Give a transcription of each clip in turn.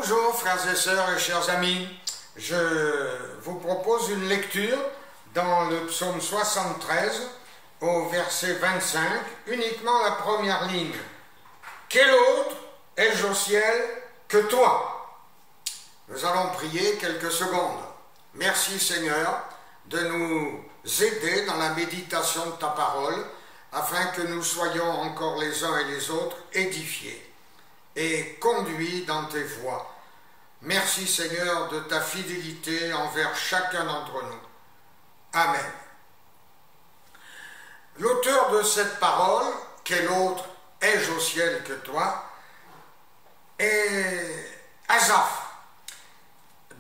Bonjour frères et sœurs et chers amis, je vous propose une lecture dans le psaume 73 au verset 25, uniquement la première ligne. Quel autre ai-je au ciel que toi? Nous allons prier quelques secondes. Merci Seigneur de nous aider dans la méditation de ta parole afin que nous soyons encore les uns et les autres édifiés et conduits dans tes voies. Merci Seigneur de ta fidélité envers chacun d'entre nous. Amen. L'auteur de cette parole, quel autre ai-je au ciel que toi, est Asaph,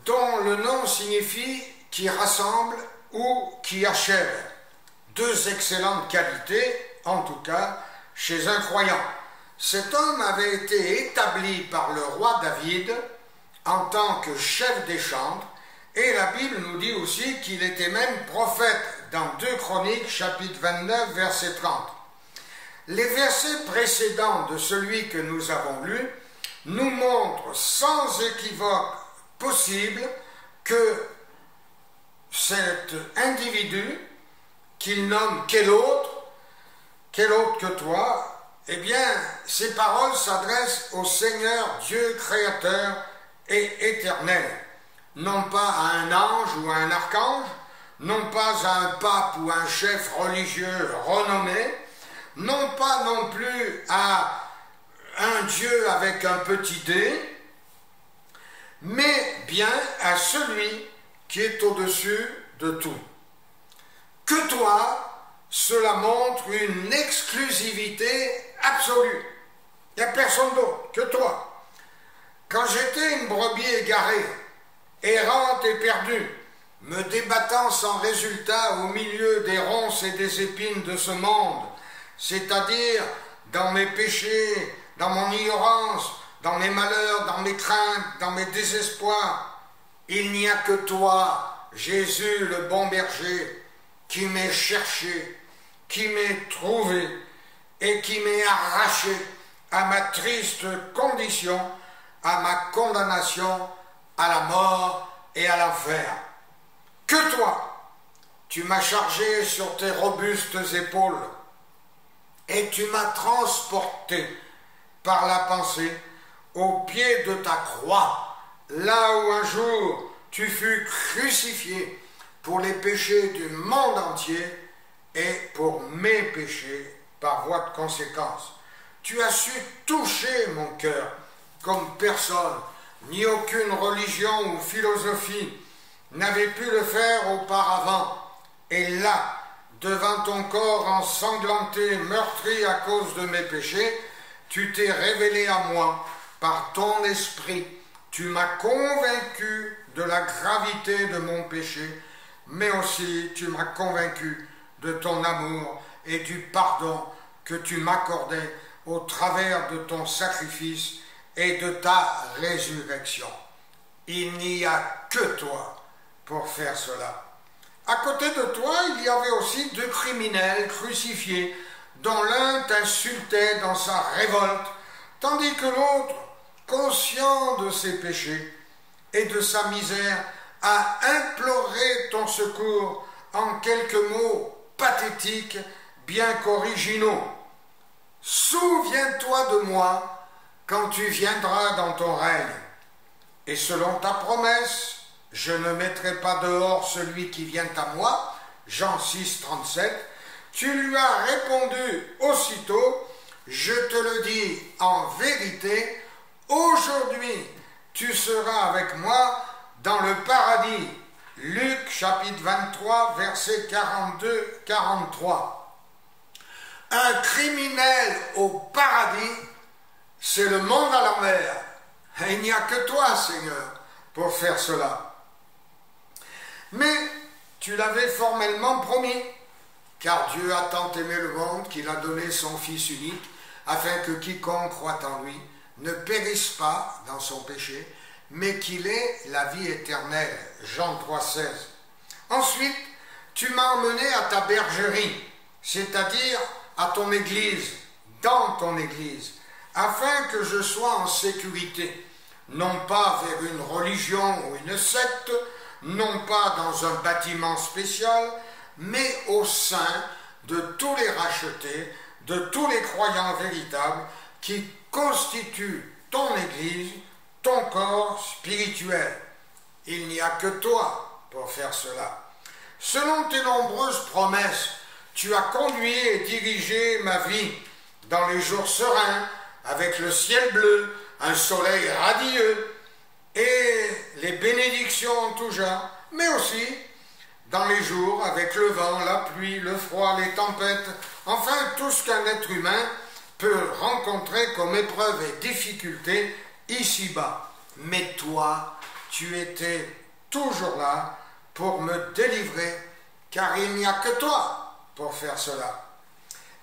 dont le nom signifie qui rassemble ou qui achève. Deux excellentes qualités, en tout cas, chez un croyant. Cet homme avait été établi par le roi David en tant que chef des chantres, et la Bible nous dit aussi qu'il était même prophète dans 2 Chroniques, chapitre 29, verset 30. Les versets précédents de celui que nous avons lu nous montrent sans équivoque possible que cet individu, qu'il nomme quel autre que toi, eh bien, ces paroles s'adressent au Seigneur Dieu créateur et éternel, non pas à un ange ou à un archange, non pas à un pape ou un chef religieux renommé, non pas non plus à un Dieu avec un petit d, mais bien à celui qui est au-dessus de tout. Que toi, cela montre une exclusivité absolue. Il n'y a personne d'autre que toi. Quand j'étais une brebis égarée, errante et perdue, me débattant sans résultat au milieu des ronces et des épines de ce monde, c'est-à-dire dans mes péchés, dans mon ignorance, dans mes malheurs, dans mes craintes, dans mes désespoirs, il n'y a que toi, Jésus le bon berger, qui m'ait cherché, qui m'ait trouvé et qui m'ait arraché à ma triste condition, à ma condamnation, à la mort et à l'enfer. Que toi, tu m'as chargé sur tes robustes épaules et tu m'as transporté par la pensée au pied de ta croix, là où un jour tu fus crucifié pour les péchés du monde entier et pour mes péchés par voie de conséquence. Tu as su toucher mon cœur comme personne, ni aucune religion ou philosophie n'avait pu le faire auparavant. Et là, devant ton corps ensanglanté, meurtri à cause de mes péchés, tu t'es révélé à moi par ton esprit. Tu m'as convaincu de la gravité de mon péché, mais aussi tu m'as convaincu de ton amour et du pardon que tu m'accordais au travers de ton sacrifice et de ta résurrection. Il n'y a que toi pour faire cela. À côté de toi, il y avait aussi deux criminels crucifiés, dont l'un t'insultait dans sa révolte, tandis que l'autre, conscient de ses péchés et de sa misère, a imploré ton secours en quelques mots pathétiques, bien qu'originaux. Souviens-toi de moi quand tu viendras dans ton règne. Et selon ta promesse, je ne mettrai pas dehors celui qui vient à moi. Jean 6, 37. Tu lui as répondu aussitôt, je te le dis en vérité, aujourd'hui tu seras avec moi dans le paradis. Luc chapitre 23, verset 42-43. Un criminel au paradis, c'est le monde à l'envers. Et il n'y a que toi, Seigneur, pour faire cela. Mais tu l'avais formellement promis, car Dieu a tant aimé le monde qu'il a donné son Fils unique, afin que quiconque croit en lui ne périsse pas dans son péché, mais qu'il ait la vie éternelle. Jean 3, 16. Ensuite, tu m'as emmené à ta bergerie, c'est-à-dire à ton église, dans ton église, afin que je sois en sécurité. non pas vers une religion ou une secte, non pas dans un bâtiment spécial, mais au sein de tous les rachetés, de tous les croyants véritables qui constituent ton Église, ton corps spirituel. Il n'y a que toi pour faire cela. Selon tes nombreuses promesses, tu as conduit et dirigé ma vie dans les jours sereins, avec le ciel bleu, un soleil radieux et les bénédictions en tout genre, mais aussi dans les jours avec le vent, la pluie, le froid, les tempêtes, enfin tout ce qu'un être humain peut rencontrer comme épreuve et difficulté ici-bas. Mais toi, tu étais toujours là pour me délivrer, car il n'y a que toi pour faire cela.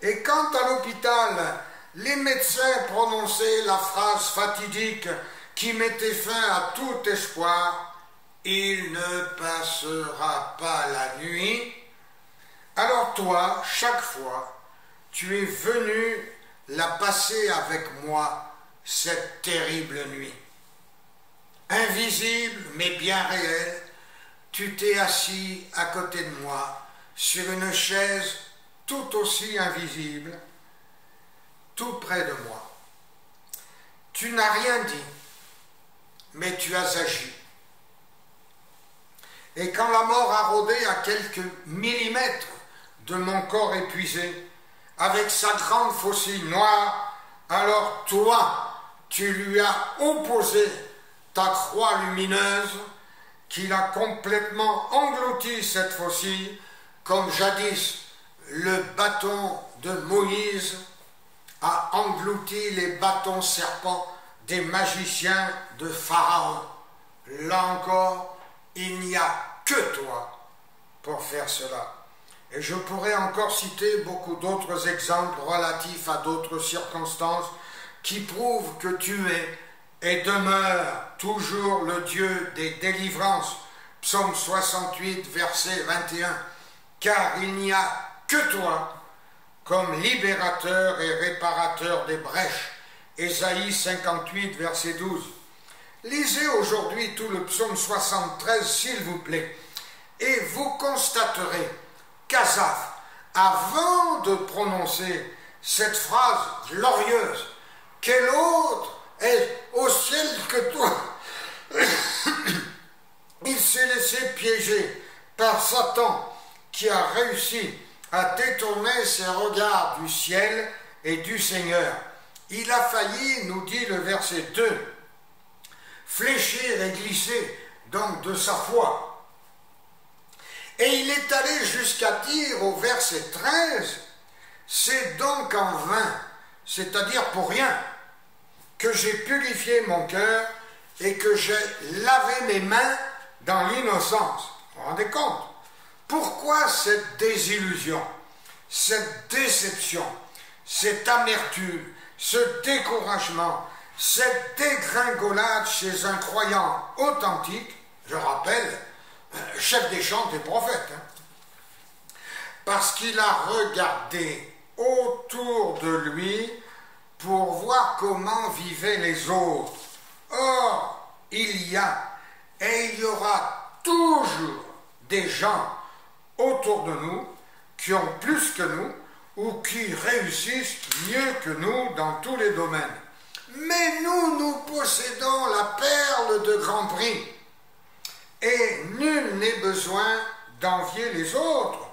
Et quand à l'hôpital, les médecins prononçaient la phrase fatidique qui mettait fin à tout espoir, « Il ne passera pas la nuit », alors toi, chaque fois, tu es venu la passer avec moi, cette terrible nuit. Invisible mais bien réelle, tu t'es assis à côté de moi, sur une chaise tout aussi invisible, tout près de moi. Tu n'as rien dit, mais tu as agi. Et quand la mort a rôdé à quelques millimètres de mon corps épuisé, avec sa grande faucille noire, alors toi, tu lui as opposé ta croix lumineuse, qu'il a complètement englouti cette faucille, comme jadis le bâton de Moïse a englouti les bâtons serpents des magiciens de Pharaon. Là encore, il n'y a que toi pour faire cela. Et je pourrais encore citer beaucoup d'autres exemples relatifs à d'autres circonstances qui prouvent que tu es et demeures toujours le Dieu des délivrances. Psaume 68, verset 21. Car il n'y a que toi comme libérateur et réparateur des brèches. Ésaïe 58, verset 12. Lisez aujourd'hui tout le psaume 73, s'il vous plaît, et vous constaterez qu'Asaph, avant de prononcer cette phrase glorieuse, « Quel autre est au ciel que toi ?» il s'est laissé piéger par Satan, qui a réussi à détourner ses regards du ciel et du Seigneur. Il a failli, nous dit le verset 2, fléchir et glisser donc de sa foi. Et il est allé jusqu'à dire au verset 13, « C'est donc en vain, c'est-à-dire pour rien, que j'ai purifié mon cœur et que j'ai lavé mes mains dans l'innocence. » Vous vous rendez compte? Pourquoi cette désillusion, cette déception, cette amertume, ce découragement, cette dégringolade chez un croyant authentique, je rappelle, chef des chants des prophètes, parce qu'il a regardé autour de lui pour voir comment vivaient les autres. Or, il y a et il y aura toujours des gens autour de nous qui ont plus que nous ou qui réussissent mieux que nous dans tous les domaines. Mais nous possédons la perle de grand prix et nul n'est besoin d'envier les autres,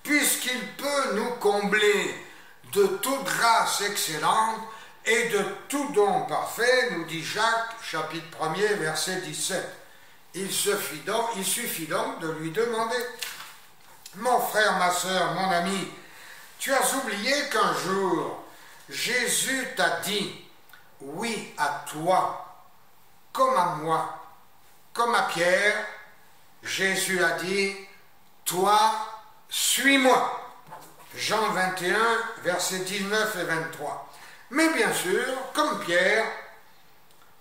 puisqu'il peut nous combler de toute grâce excellente et de tout don parfait, nous dit Jacques, chapitre 1er, verset 17. Il suffit donc de lui demander. Mon frère, ma sœur, mon ami, tu as oublié qu'un jour, Jésus t'a dit oui à toi, comme à moi, comme à Pierre. Jésus a dit, toi, suis-moi. Jean 21, versets 19 et 23. Mais bien sûr, comme Pierre,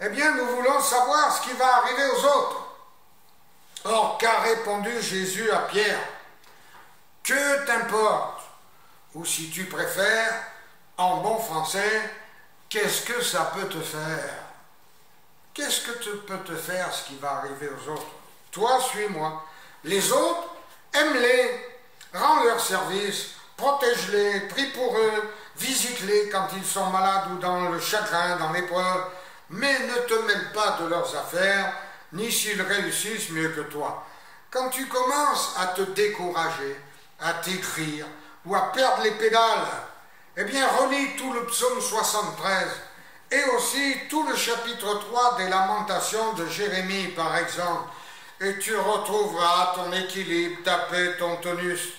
eh bien, nous voulons savoir ce qui va arriver aux autres. Or, qu'a répondu Jésus à Pierre? Que t'importe? Ou si tu préfères, en bon français, qu'est-ce que ça peut te faire? qu'est-ce que tu peux te faire ce qui va arriver aux autres? Toi, suis-moi. Les autres, aime-les, rends leur service, protège-les, prie pour eux, visite-les quand ils sont malades ou dans le chagrin, dans l'épreuve, mais ne te mêle pas de leurs affaires, ni s'ils réussissent mieux que toi. Quand tu commences à te décourager, à t'écrire ou à perdre les pédales, eh bien relis tout le psaume 73 et aussi tout le chapitre 3 des Lamentations de Jérémie par exemple, et tu retrouveras ton équilibre, ta paix, ton tonus.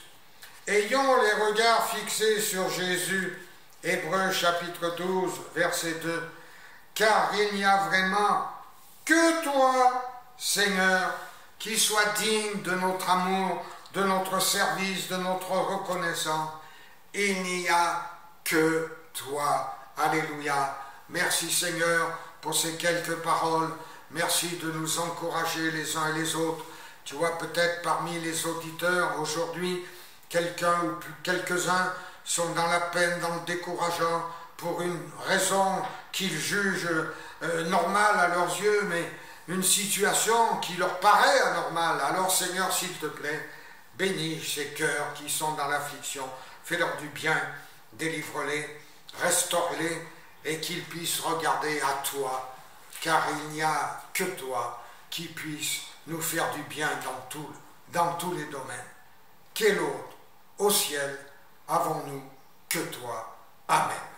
Ayons les regards fixés sur Jésus, Hébreux chapitre 12, verset 2, car il n'y a vraiment que toi, Seigneur, qui soit digne de notre amour, de notre service, de notre reconnaissance. Il n'y a que toi. Alléluia. Merci Seigneur pour ces quelques paroles. Merci de nous encourager les uns et les autres. Tu vois, peut-être parmi les auditeurs aujourd'hui, quelqu'un ou quelques-uns sont dans la peine, dans le décourageant, pour une raison qu'ils jugent normale à leurs yeux, mais une situation qui leur paraît anormale. Alors Seigneur, s'il te plaît, bénis ces cœurs qui sont dans l'affliction, fais-leur du bien, délivre-les, restaure-les, et qu'ils puissent regarder à toi, car il n'y a que toi qui puisse nous faire du bien dans tous les domaines. Quel autre au ciel avons-nous que toi? Amen.